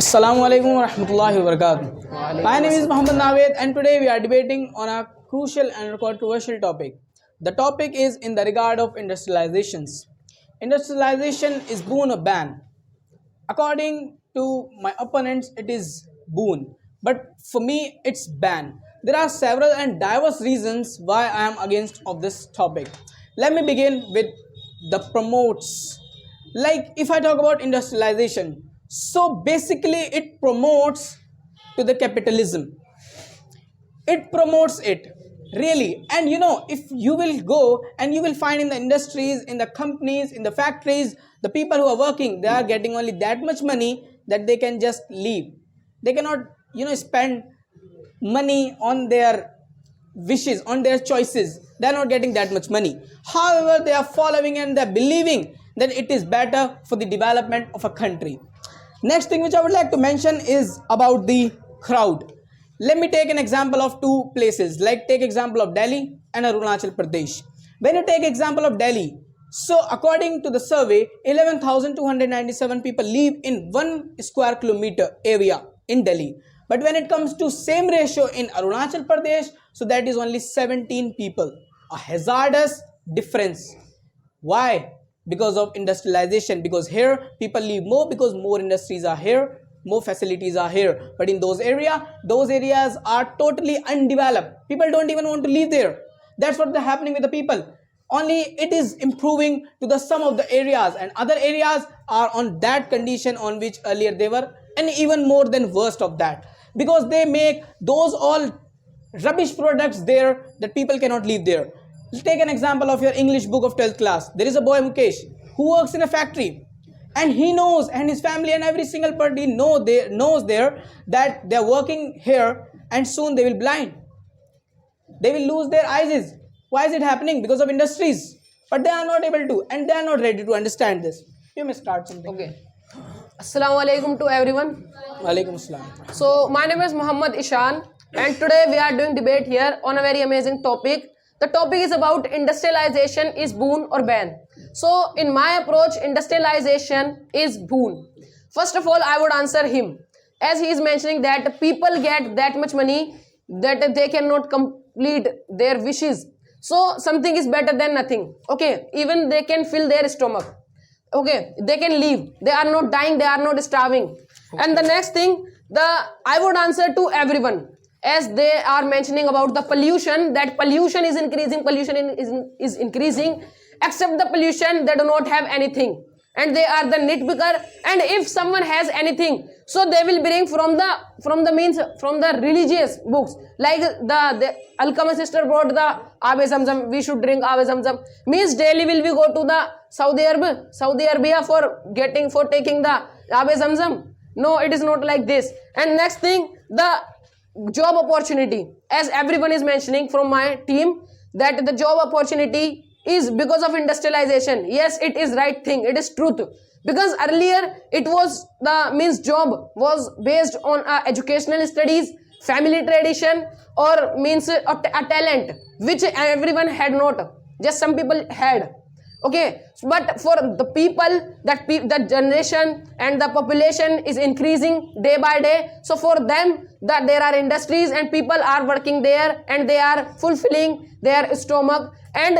Assalamu alaikum wa rahmatullahi wa barakatuh. My name is Muhammad Naved and today we are debating on a crucial and controversial topic. The topic is in the regard of industrializations. Industrialization is boon or ban? According to my opponents, it is boon, but for me, it's ban. There are several and diverse reasons why I am against of this topic. Let me begin with the promotes. Like if I talk about industrialization, so basically it promotes to the capitalism. It promotes it really, and if you will go and you will find in the industries, in the companies, in the factories, the people who are working, they are getting only that much money that they can just leave. They cannot spend money on their wishes, on their choices. They are not getting that much money. However, they are following and they are believing that it is better for the development of a country. Next thing which I would like to mention is about the crowd. Let me take an example of two places, like take example of Delhi and Arunachal Pradesh. When you take example of Delhi, so according to the survey, 11,297 people live in 1 square kilometer area in Delhi. But when it comes to same ratio in Arunachal Pradesh, so that is only 17 people. A hazardous difference. Why? Because of industrialization. Because here people live more because more industries are here, more facilities are here. But in those areas are totally undeveloped. People don't even want to live there. That's what's happening with the people. Only it is improving to the some of the areas, and other areas are on that condition on which earlier they were, and even more than worst of that, because they make those all rubbish products there that people cannot live there. Take an example of your English book of 12th class. There is a boy Mukesh who works in a factory, and he knows, and his family and every single party knows there that they are working here and soon they will blind. They will lose their eyes. Why is it happening? Because of industries. But they are not able to, and they are not ready to understand this. You may start something. Okay. Assalamu alaikum to everyone. Walaikum assalam. So my name is Muhammad Ishan, and today we are doing debate here on a very amazing topic. The topic is about industrialization is boon or ban. So in my approach, industrialization is boon. First of all, I would answer him, as he is mentioning that people get that much money that they cannot complete their wishes. So something is better than nothing. Okay, even they can fill their stomach. Okay, they can live. They are not dying. They are not starving. Okay. And the next thing, I would answer to everyone, as they are mentioning about the pollution, that pollution is increasing. Pollution is increasing. Except the pollution, they do not have anything, and they are the nitpicker. And if someone has anything, so they will bring from the religious books, like the Alkama sister brought the Abe Zamzam. We should drink Abe Zamzam. Means daily will we go to the Saudi Arabia for taking the Abe Zamzam? No, it is not like this. And next thing, the job opportunity, as everyone is mentioning from my team, that the job opportunity is because of industrialization. Yes, it is right thing. It is truth. Because earlier it was job was based on educational studies, family tradition, or a talent which everyone had not. Just some people had. Okay, but for the people, the generation and the population is increasing day by day. So for them, that there are industries and people are working there and they are fulfilling their stomach. And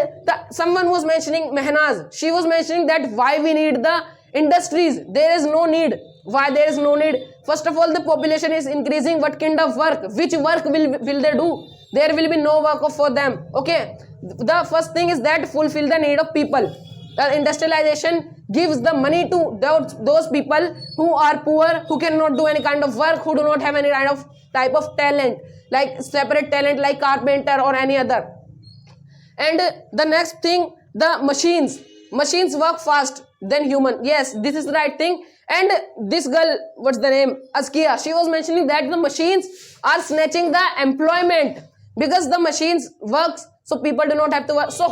someone was mentioning Mehnaz. She was mentioning that why we need the industries. There is no need. Why there is no need? First of all, the population is increasing. What kind of work? Which work will they do? There will be no work for them. Okay. The first thing is that fulfill the need of people. The industrialization gives the money to those people who are poor, who cannot do any kind of work, who do not have any kind of type of talent, like separate talent like carpenter or any other. And the next thing, the machines work fast than human. Yes, this is the right thing. And this girl, what's the name, Askia, she was mentioning that the machines are snatching the employment, because the machines works, so people do not have to work. So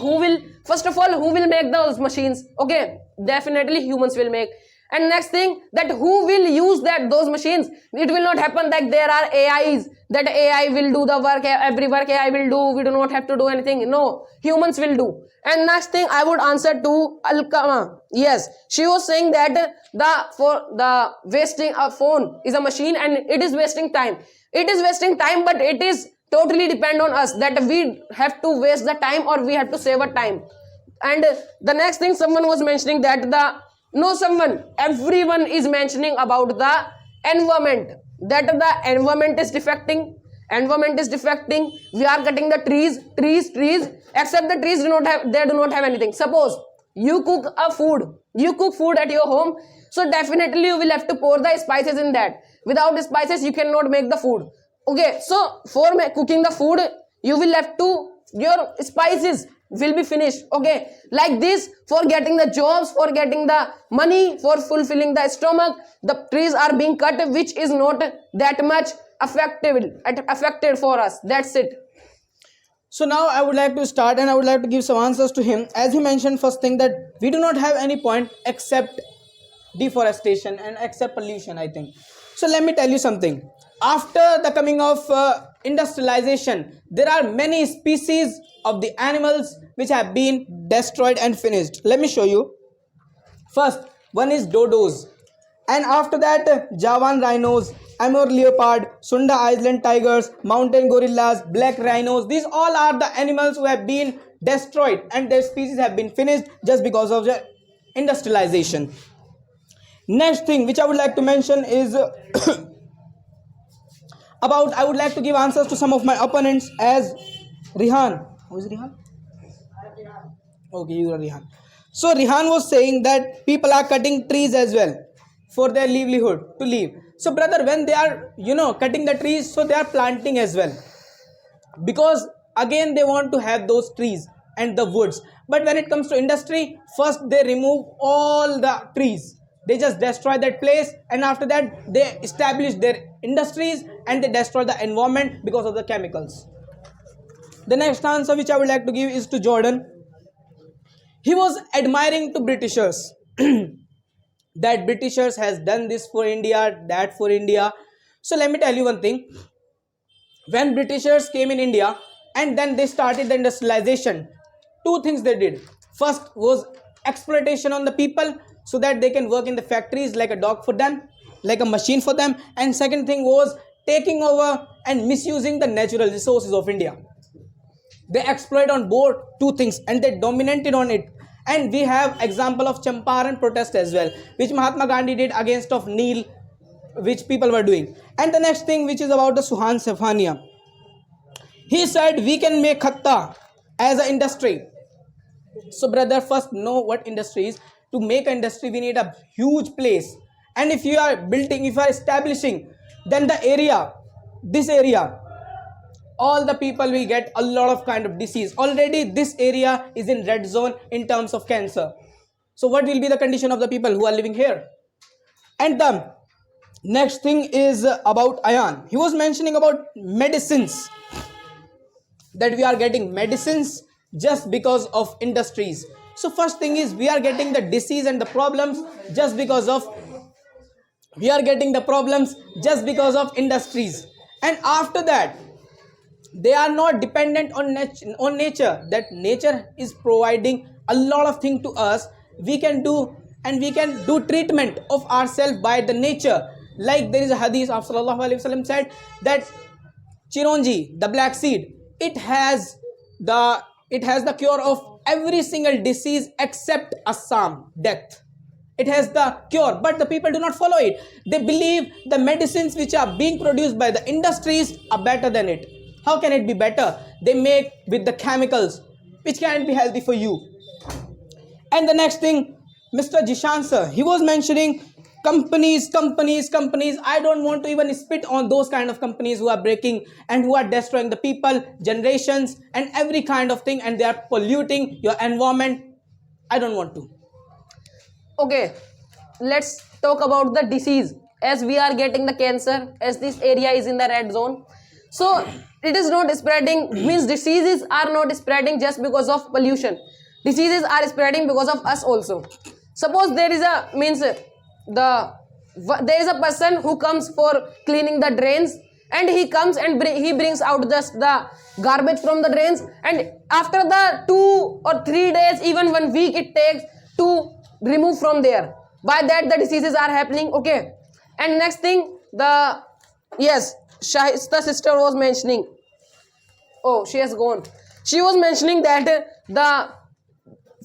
first of all, who will make those machines? Okay, definitely humans will make. And next thing, that who will use those machines? It will not happen that there are AIs, that AI will do the work, every work AI will do, we do not have to do anything. No, humans will do. And next thing I would answer to Alkama. Yes, she was saying that the wasting a phone is a machine and it is wasting time. It is wasting time, but it is totally depend on us that we have to waste the time or we have to save a time. And the next thing someone was mentioning that everyone is mentioning about the environment, that the environment is defecting. We are cutting the trees, except the trees do not have anything. Suppose you cook food at your home, so definitely you will have to pour the spices in that. Without spices you cannot make the food. Okay, so for cooking the food you will have to, your spices will be finished. Okay, like this, for getting the jobs, for getting the money, for fulfilling the stomach, the trees are being cut, which is not that much affected for us. That's it. So now I would like to start and I would like to give some answers to him. As he mentioned, first thing, that we do not have any point except deforestation and except pollution, I think. So let me tell you something. After the coming of industrialization, there are many species of the animals which have been destroyed and finished. Let me show you. First, one is dodos. And after that, Javan rhinos, Amur leopard, Sunda Island tigers, mountain gorillas, black rhinos. These all are the animals who have been destroyed and their species have been finished just because of the industrialization. Next thing which I would like to mention is I would like to give answers to some of my opponents as Rihan. Who is Rihan? Okay, you are Rihan. So Rihan was saying that people are cutting trees as well for their livelihood to live. So brother, when they are cutting the trees, so they are planting as well, because again they want to have those trees and the woods. But when it comes to industry, first they remove all the trees, they just destroy that place, and after that they establish their industries and they destroy the environment because of the chemicals. The next answer which I would like to give is to Jordan. He was admiring to Britishers that Britishers has done this for India, that for India. So let me tell you one thing. When Britishers came in India and then they started the industrialization, two things they did. First was exploitation on the people so that they can work in the factories like a dog for them, like a machine for them. And second thing was taking over and misusing the natural resources of India. They exploit on both two things and they dominated on it. And we have example of Champaran protest as well, which Mahatma Gandhi did against of Neel, which people were doing. And the next thing, which is about the Suhan Sefania. He said we can make khatta as an industry. So brother, first know what industry is. To make an industry we need a huge place, and if you are building, if you are establishing, then the area, this area, all the people will get a lot of kind of disease. Already this area is in red zone in terms of cancer. So what will be the condition of the people who are living here? And the next thing is about Ayan. He was mentioning about medicines, that we are getting medicines just because of industries. So first thing is we are getting the disease and the problems just because of industries. And after that, they are not dependent on nature, that nature is providing a lot of things to us. We can do treatment of ourselves by the nature. Like there is a hadith of Sallallahu Alaihi Wasallam said that chironji, the black seed, it has the cure of every single disease except Assam, death. It has the cure, but the people do not follow it. They believe the medicines which are being produced by the industries are better than it. How can it be better? They make with the chemicals, which can't be healthy for you. And the next thing, Mr. Jishan sir, he was mentioning companies. I don't want to even spit on those kind of companies who are breaking and who are destroying the people, generations, and every kind of thing, and they are polluting your environment. I don't want to. Okay, let's talk about the disease. As we are getting the cancer, as this area is in the red zone, so it is not spreading, means diseases are not spreading just because of pollution. Diseases are spreading because of us also. Suppose there is there is a person who comes for cleaning the drains, and he comes and he brings out just the garbage from the drains, and after the 2 or 3 days, even 1 week it takes to remove from there. By that the diseases are happening. Okay, and next thing, yes, Shahista sister was mentioning, oh, she has gone. She was mentioning that the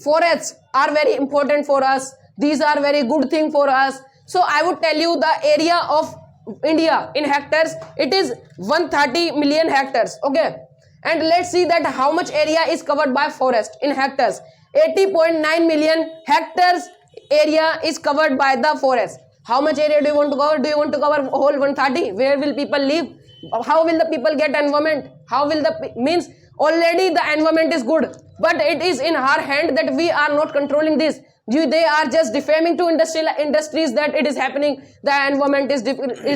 forests are very important for us. These are very good thing for us. So I would tell you the area of India in hectares, it is 130 million hectares. Okay, and let's see that how much area is covered by forest in hectares. 80.9 million hectares area is covered by the forest. How much area do you want to cover? Do you want to cover whole 130? Where will people live? How will the people get environment? How will the means already the environment is good, but it is in our hand that we are not controlling this. They are just defaming to industries that it is happening. The environment is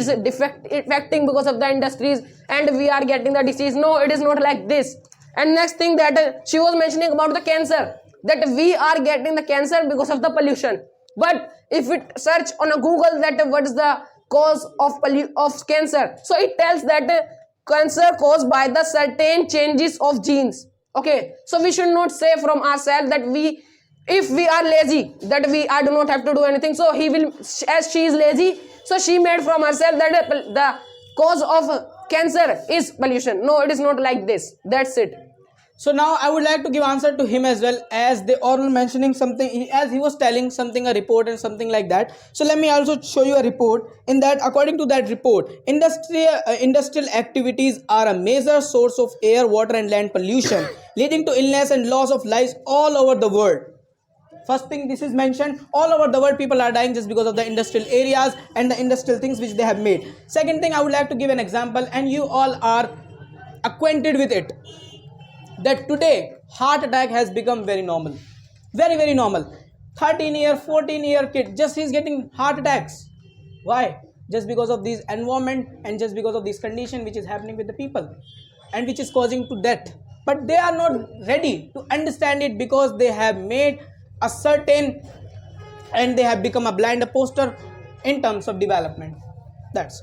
affecting because of the industries, and we are getting the disease. No, it is not like this. And next thing that she was mentioning about the cancer, that we are getting the cancer because of the pollution. But if we search on a Google that what is the cause of cancer, so it tells that cancer caused by the certain changes of genes. Okay, so we should not say from ourselves that if we are lazy, that I do not have to do anything. So as she is lazy, so she made from herself that the cause of cancer is pollution. No, it is not like this. That's it. So now I would like to give answer to him as well, as they all mentioning something, as he was telling something, a report and something like that. So let me also show you a report. In that, according to that report, industrial activities are a major source of air, water and land pollution, leading to illness and loss of lives all over the world. First thing, this is mentioned, all over the world people are dying just because of the industrial areas and the industrial things which they have made. Second thing, I would like to give an example, and you all are acquainted with it, that today heart attack has become very normal, very normal. 13-year 14-year kid, just he's getting heart attacks. Why? Just because of this environment and just because of this condition which is happening with the people and which is causing to death. But they are not ready to understand it, because they have made a certain, and they have become a blind poster in terms of development. That's